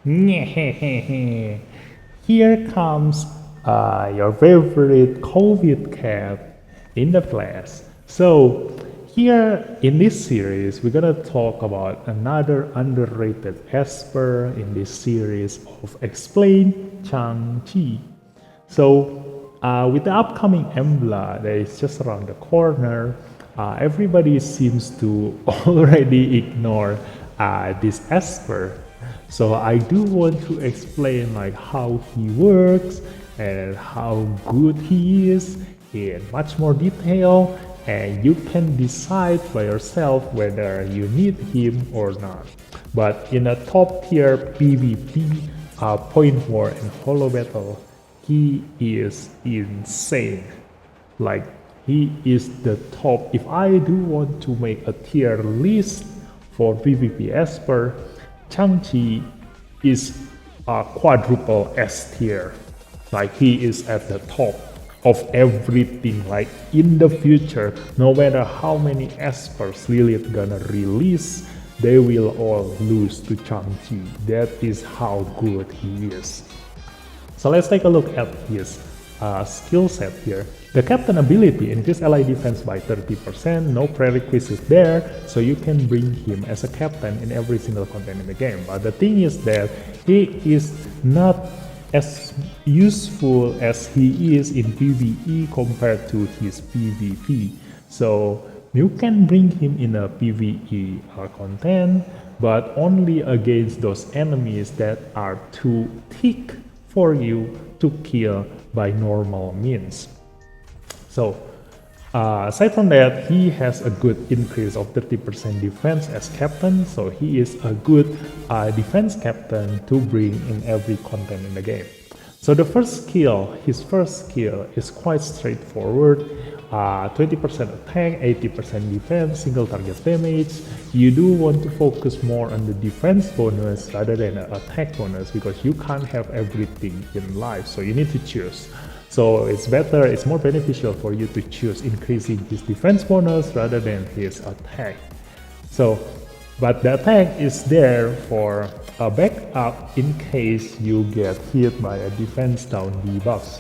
Here comes your favorite COVID cat in the class. So, here in this series, we're gonna talk about another underrated esper in this series of Explain Chang-Chi. So, with the upcoming EMBLA that is just around the corner, everybody seems to already ignore this esper. So I do want to explain like how he works and how good he is in much more detail, and you can decide by yourself whether you need him or not. But in a top tier PvP point war and holo battle, he is insane. Like he is the top. If I do want to make a tier list for PvP Esper, Chang-Chi is a quadruple S tier. Like he is at the top of everything. Like in the future, no matter how many Espers Lilith gonna release, they will all lose to Chang-Chi. That is how good he is. So let's take a look at his skill set here. The captain ability increase ally defense by 30%, no prerequisite there, so you can bring him as a captain in every single content in the game. But the thing is that he is not as useful as he is in PvE compared to his PvP. So you can bring him in a PvE content, but only against those enemies that are too thick for you to kill by normal means. So, aside from that, he has a good increase of 30% defense as captain, so he is a good defense captain to bring in every content in the game. So the first skill, his first skill is quite straightforward. 20% attack, 80% defense, single target damage. You do want to focus more on the defense bonus rather than an attack bonus because you can't have everything in life, so you need to choose. So it's better, it's more beneficial for you to choose increasing his defense bonus rather than his attack. So, but the attack is there for a backup in case you get hit by a defense down debuff.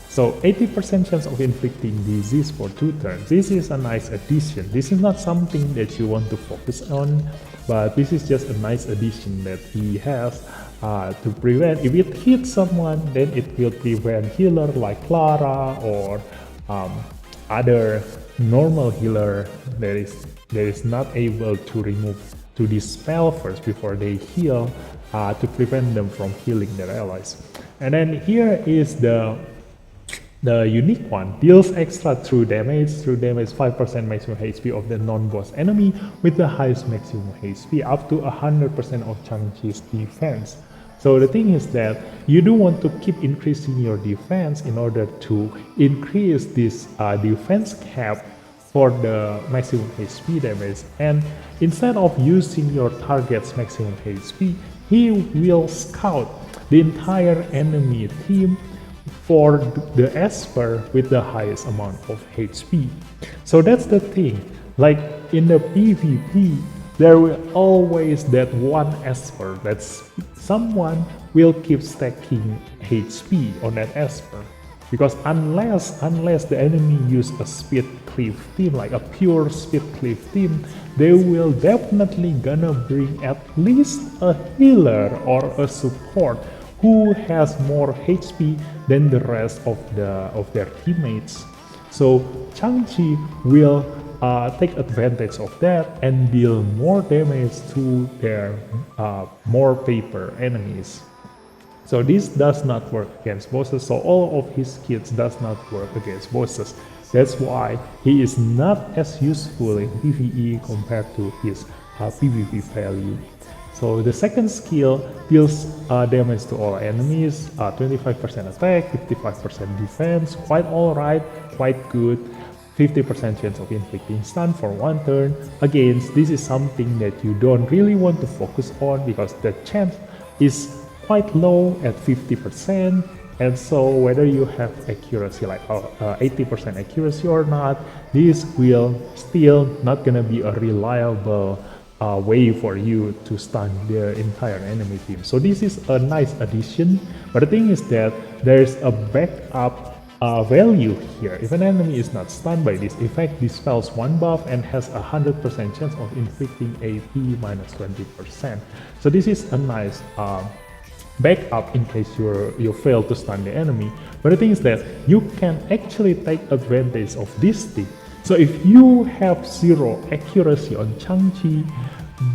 So 80% chance of inflicting disease for 2 turns. This is a nice addition. This is not something that you want to focus on, but this is just a nice addition that he has to prevent. If it hits someone, then it will prevent healer like Clara or other normal healer that is not able to dispel first before they heal to prevent them from healing their allies. And then here is the unique one, deals extra true damage 5% maximum HP of the non-boss enemy with the highest maximum HP up to 100% of Chang-Chi's defense. So the thing is that you do want to keep increasing your defense in order to increase this defense cap for the maximum HP damage, and instead of using your target's maximum HP, he will scout the entire enemy team for the Esper with the highest amount of HP. So that's the thing, like in the PvP, there will always that one Esper that's someone will keep stacking HP on that Esper. Because unless the enemy use a speed cleave team, like a pure speed cleave team, they will definitely gonna bring at least a healer or a support who has more HP than the rest of their teammates. So Chang-Chi will take advantage of that and deal more damage to their more paper enemies. So this does not work against bosses, so all of his kits does not work against bosses. That's why he is not as useful in PvE compared to his PvP value. So the second skill deals damage to all enemies, 25% attack, 55% defense, quite alright, quite good. 50% chance of inflicting stun for 1 turn. Again, this is something that you don't really want to focus on because the chance is quite low at 50%, and so whether you have accuracy like 80% accuracy or not, this will still not gonna be a reliable way for you to stun the entire enemy team. So this is a nice addition, but the thing is that there's a backup value here. If an enemy is not stunned by this effect, dispels one buff and has a 100% chance of inflicting AP minus 20%. So this is a nice backup in case you fail to stun the enemy. But the thing is that you can actually take advantage of this thing. So if you have 0 accuracy on Chang-Chi,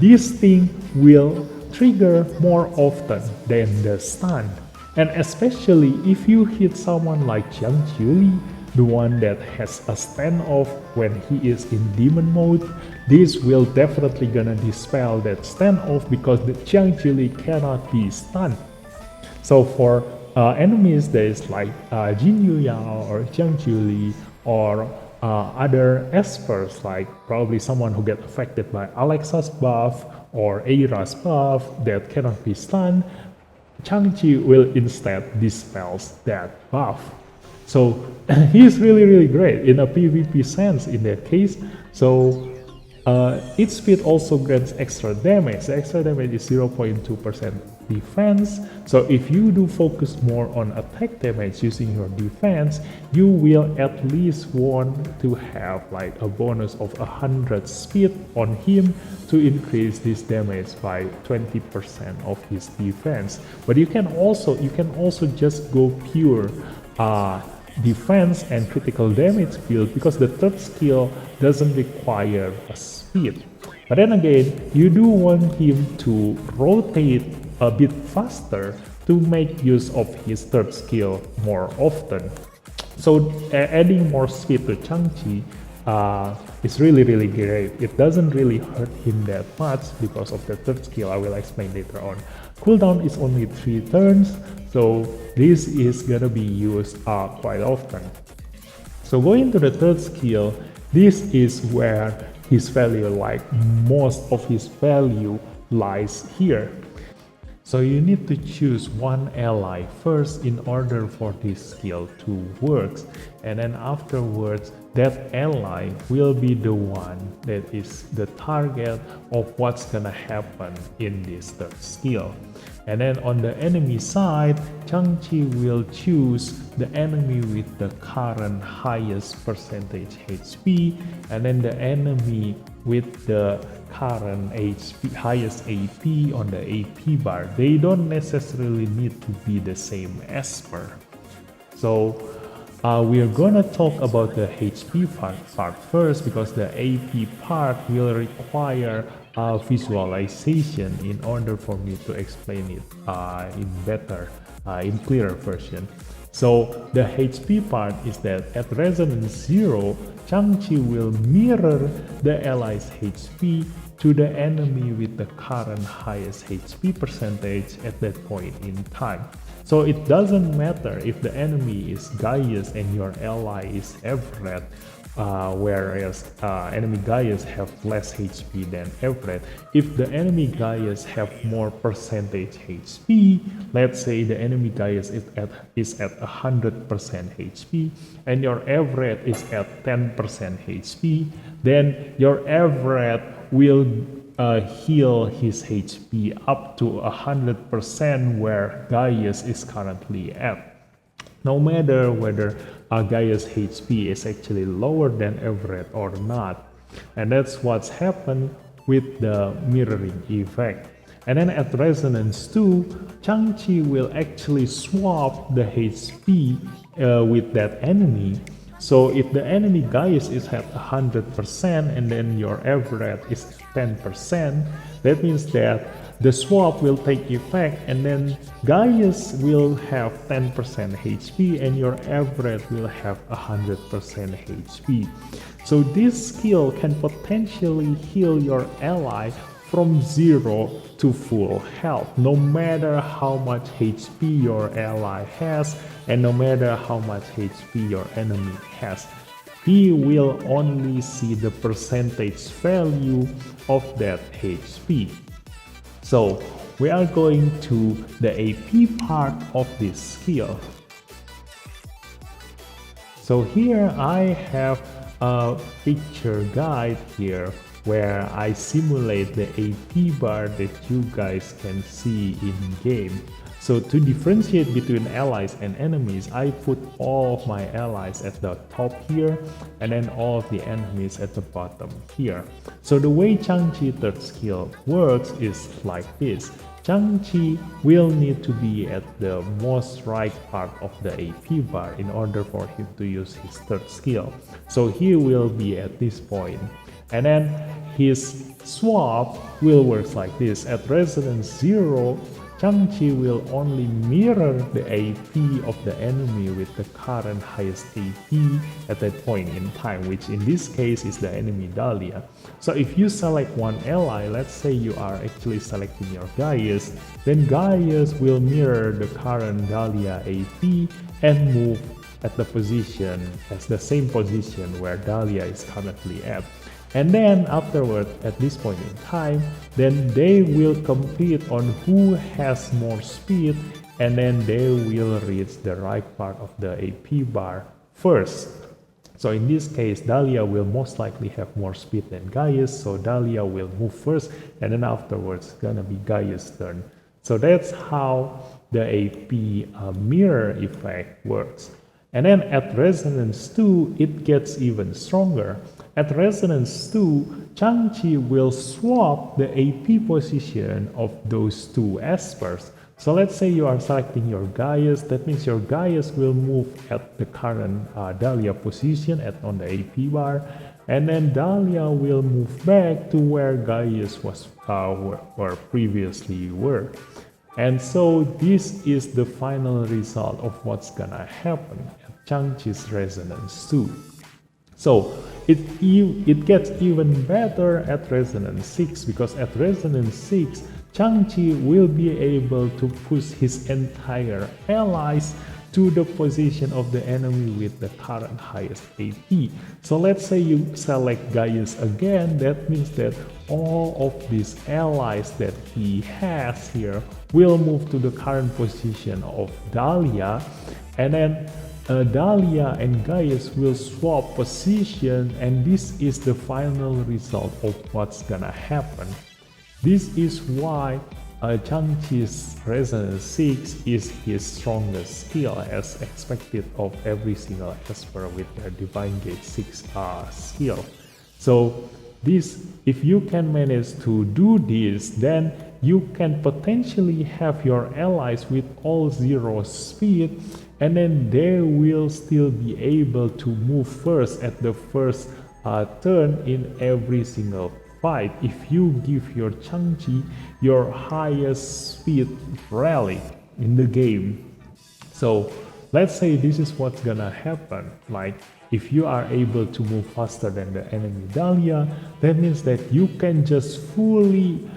this thing will trigger more often than the stun. And especially if you hit someone like Jiang Jiuli, the one that has a standoff when he is in demon mode, this will definitely gonna dispel that standoff because the Jiang Jiuli cannot be stunned. So for enemies that is like Jin Yuyao or Jiang Jiuli or other espers, like probably someone who get affected by Alexa's buff or Eira's buff that cannot be stunned, Chang-Chi will instead dispels that buff. So he's really great in a PvP sense in that case. So its speed also grants extra damage. The extra damage is 0.2% defense. So if you do focus more on attack damage using your defense, you will at least want to have like a bonus of 100 speed on him to increase this damage by 20% of his defense. But you can also just go pure defense and critical damage build because the third skill doesn't require a speed. But then again, you do want him to rotate a bit faster to make use of his third skill more often. So adding more speed to Chang-Chi is really great. It doesn't really hurt him that much because of the third skill. I will explain later on. Cooldown is only 3 turns, so this is gonna be used quite often. So going to the third skill, this is where his value, like most of his value, lies here. So you need to choose one ally first in order for this skill to work, and then afterwards that ally will be the one that is the target of what's gonna happen in this third skill. And then on the enemy side, Chang-Chi will choose the enemy with the current highest percentage HP, and then the enemy with the current HP, highest AP on the AP bar. They don't necessarily need to be the same esper. So we are gonna talk about the HP part first because the AP part will require visualization in order for me to explain it in clearer version. So the HP part is that at resonance 0, Chang-Chi will mirror the ally's HP to the enemy with the current highest HP percentage at that point in time. So it doesn't matter if the enemy is Gaius and your ally is Everett, whereas enemy Gaius have less HP than Everett. If the enemy Gaius have more percentage HP, let's say the enemy Gaius is at 100% HP and your Everett is at 10% HP, then your Everett will heal his HP up to 100% where Gaius is currently at. No matter whether Gaius HP is actually lower than Everett or not. And that's what's happened with the mirroring effect. And then at resonance 2, Chang-Chi will actually swap the HP with that enemy. So if the enemy Gaius is at 100% and then your Everett is 10%, that means that the swap will take effect and then Gaius will have 10% HP and your Everett will have 100% HP. So this skill can potentially heal your ally from 0 to full health, no matter how much HP your ally has and no matter how much HP your enemy has. He will only see the percentage value of that HP. So we are going to the AP part of this skill. So here I have a picture guide here where I simulate the AP bar that you guys can see in game. So to differentiate between allies and enemies, I put all of my allies at the top here and then all of the enemies at the bottom here. So the way Chang-Chi third skill works is like this. Chang-Chi will need to be at the most right part of the AP bar in order for him to use his third skill. So he will be at this point. And then his swap will work like this. At resonance 0, Chang-Chi will only mirror the AP of the enemy with the current highest AP at that point in time, which in this case is the enemy Dahlia. So if you select one ally, let's say you are actually selecting your Gaius, then Gaius will mirror the current Dahlia AP and move at the position as the same position where Dahlia is currently at. And then afterward, at this point in time, then they will compete on who has more speed, and then they will reach the right part of the AP bar first. So in this case, Dahlia will most likely have more speed than Gaius, so Dahlia will move first, and then afterwards it's gonna be Gaius' turn. So that's how the AP mirror effect works. And then at resonance 2, it gets even stronger. At resonance 2, Chang-Chi will swap the AP position of those two espers. So let's say you are selecting your Gaius, that means your Gaius will move at the current Dahlia position on the AP bar, and then Dahlia will move back to where Gaius was previously were. And so this is the final result of what's gonna happen at Chang-Chi's resonance 2. So it gets even better at resonance 6, because at resonance 6, Chang-Chi will be able to push his entire allies to the position of the enemy with the current highest AP. So let's say you select Gaius again, that means that all of these allies that he has here will move to the current position of Dahlia, and then Dahlia and Gaius will swap position, and this is the final result of what's gonna happen. This is why Chang-Chi's resonance 6 is his strongest skill, as expected of every single esper with their Divine Gate 6 skill. So this, if you can manage to do this, then you can potentially have your allies with all 0 speed, and then they will still be able to move first at the first turn in every single fight if you give your Chang-Chi your highest speed rally in the game. So let's say this is what's gonna happen. Like, if you are able to move faster than the enemy Dahlia, that means that you can just fully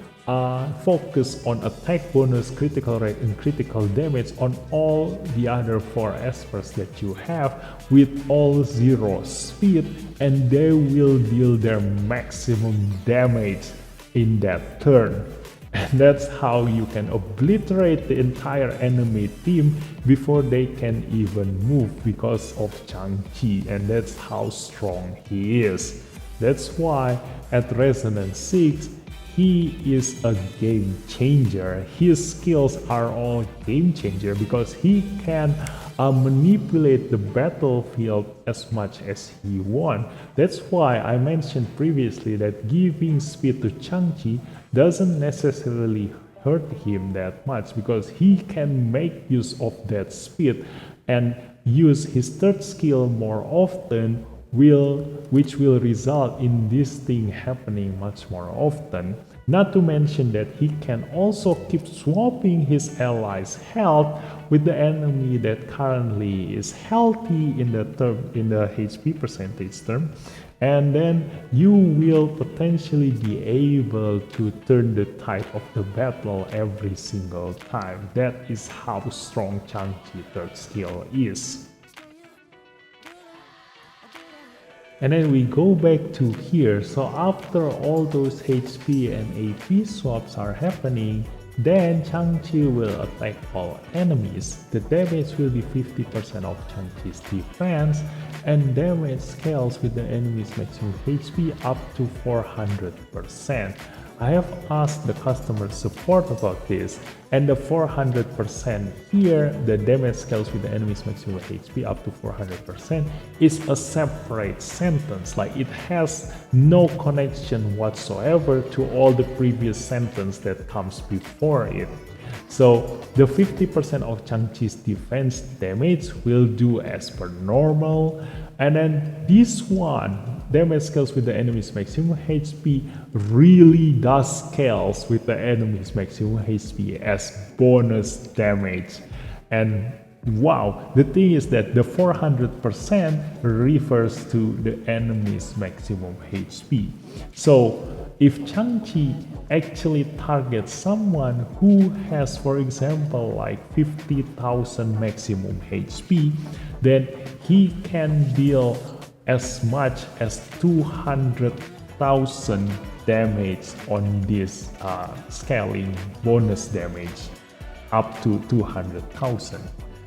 focus on attack bonus, critical rate, and critical damage on all the other 4 espers that you have with all 0 speed, and they will deal their maximum damage in that turn. And that's how you can obliterate the entire enemy team before they can even move because of Chang-Chi, and that's how strong he is. That's why at Resonance 6, he is a game changer. His skills are all game changer because he can manipulate the battlefield as much as he wants. That's why I mentioned previously that giving speed to Chang-Chi doesn't necessarily hurt him that much, because he can make use of that speed and use his third skill more often, which will result in this thing happening much more often. Not to mention that he can also keep swapping his allies' health with the enemy that currently is healthy in the HP percentage term, and then you will potentially be able to turn the tide of the battle every single time. That is how strong Chang-Chi third skill is. And then we go back to here. So after all those HP and AP swaps are happening, Then Chang-Chi will attack all enemies. The damage will be 50% of Chang-Chi's defense, and damage scales with the enemy's maximum HP up to 400%. I have asked the customer support about this, and the 400% here, the damage scales with the enemy's maximum HP up to 400%, is a separate sentence. Like, it has no connection whatsoever to all the previous sentence that comes before it. So the 50% of Chang-Chi's defense damage will do as per normal, and then this one, damage scales with the enemy's maximum HP, really does scales with the enemy's maximum HP as bonus damage. And wow, the thing is that the 400% refers to the enemy's maximum HP. So if Chang-Chi actually targets someone who has, for example, like 50,000 maximum HP, then he can deal as much as 200,000 damage on this scaling bonus damage, up to 200,000.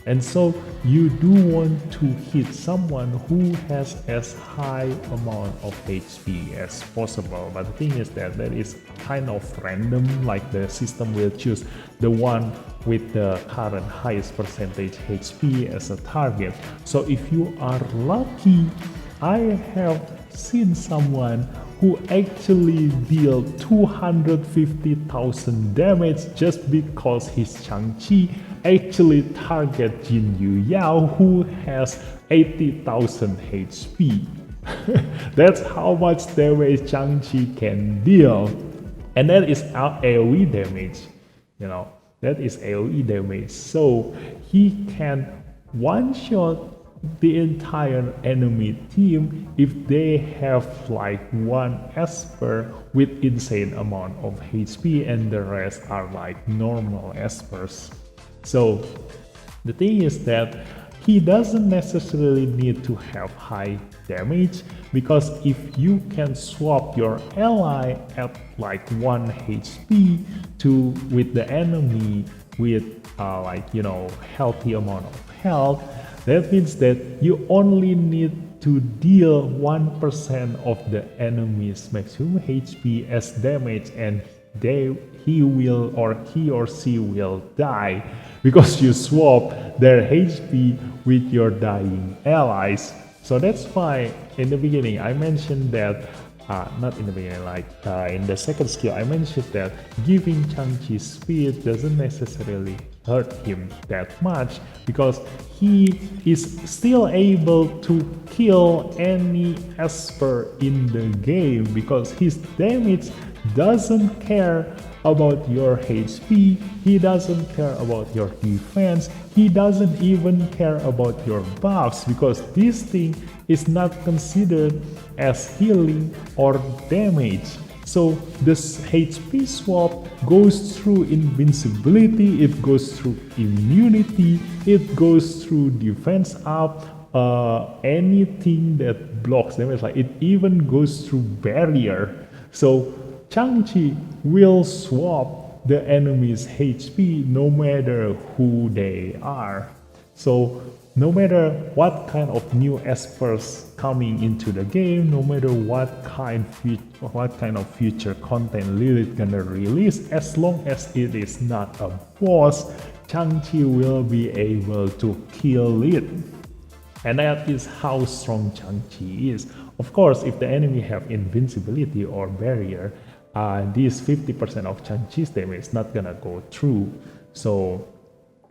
And so you do want to hit someone who has as high amount of HP as possible. But the thing is that is kind of random, like the system will choose the one with the current highest percentage HP as a target. So if you are lucky, I have seen someone who actually deal 250,000 damage just because his Chang-Chi actually target Jin Yu Yao, who has 80,000 HP. That's how much damage Chang-Chi can deal. And that is AoE damage, that is AoE damage. So he can one-shot the entire enemy team if they have like one Esper with insane amount of HP and the rest are like normal Espers. So the thing is that he doesn't necessarily need to have high damage, because if you can swap your ally at like 1 HP with the enemy with healthy amount of health, that means that you only need to deal 1% of the enemy's maximum HP as damage, and he or she will die because you swap their HP with your dying allies. So that's why in the beginning I mentioned that, not in the beginning, in the second skill, I mentioned that giving Chang-Chi speed doesn't necessarily hurt him that much, because he is still able to kill any Esper in the game, because his damage doesn't care about your HP, he doesn't care about your defense, he doesn't even care about your buffs, because this thing is not considered as healing or damage. So this HP swap goes through invincibility, it goes through immunity, it goes through defense up, anything that blocks damage, like it even goes through barrier. So Chang-Chi will swap the enemy's HP no matter who they are. So no matter what kind of new Espers coming into the game, no matter what kind of future content Lilith gonna release, as long as it is not a boss, Chang-Chi will be able to kill it. And that is how strong Chang-Chi is. Of course, if the enemy have invincibility or barrier, this 50% of Chang-Chi's damage is not gonna go through. So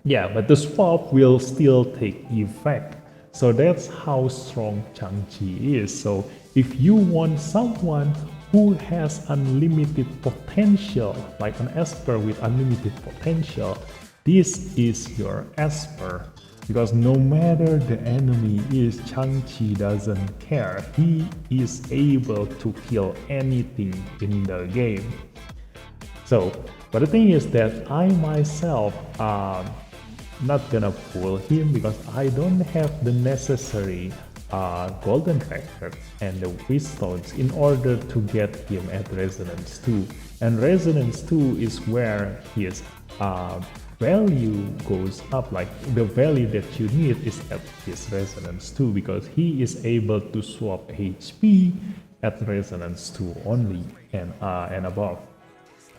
yeah, but the swap will still take effect. So that's how strong Chang-Chi is. So if you want someone who has unlimited potential, like an Esper with unlimited potential, this is your Esper. Because no matter the enemy is, Chang-Chi doesn't care. He is able to kill anything in the game. So, but the thing is that I myself not gonna pull him, because I don't have the necessary golden record and the wishstones in order to get him at resonance 2. And resonance 2 is where his value goes up, like the value that you need is at his resonance 2, because he is able to swap HP at resonance 2 only and above.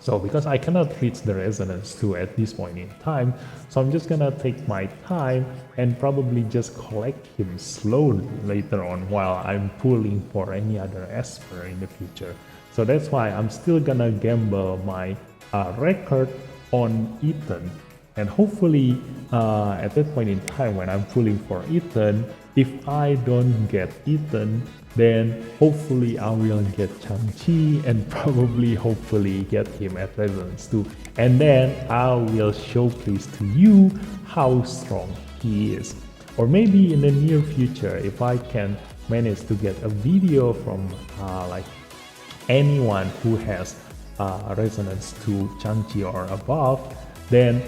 So because I cannot reach the resonance 2 at this point in time, so I'm just gonna take my time and probably just collect him slowly later on while I'm pulling for any other Esper in the future. So that's why I'm still gonna gamble my record on Ethan. And hopefully at that point in time when I'm pulling for Ethan, if I don't get Ethan, then hopefully I will get Chang-Chi and probably hopefully get him at resonance 2. And then I will showcase to you how strong he is. Or maybe in the near future, if I can manage to get a video from like anyone who has resonance 2 Chang-Chi or above, then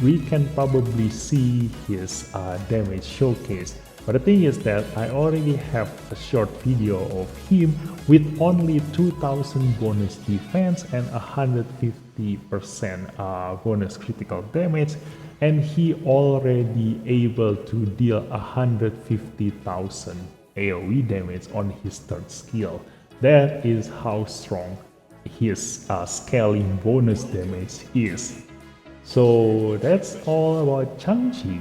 we can probably see his damage showcase. But the thing is that I already have a short video of him with only 2000 bonus defense and 150% bonus critical damage, and he already able to deal 150,000 AoE damage on his third skill. That is how strong his scaling bonus damage is. So that's all about Chang-Chi,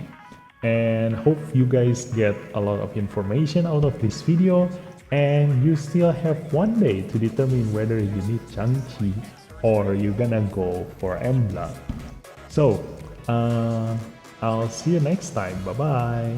and hope you guys get a lot of information out of this video, and you still have one day to determine whether you need Chang-Chi or you're gonna go for Embla. So I'll see you next time. Bye bye.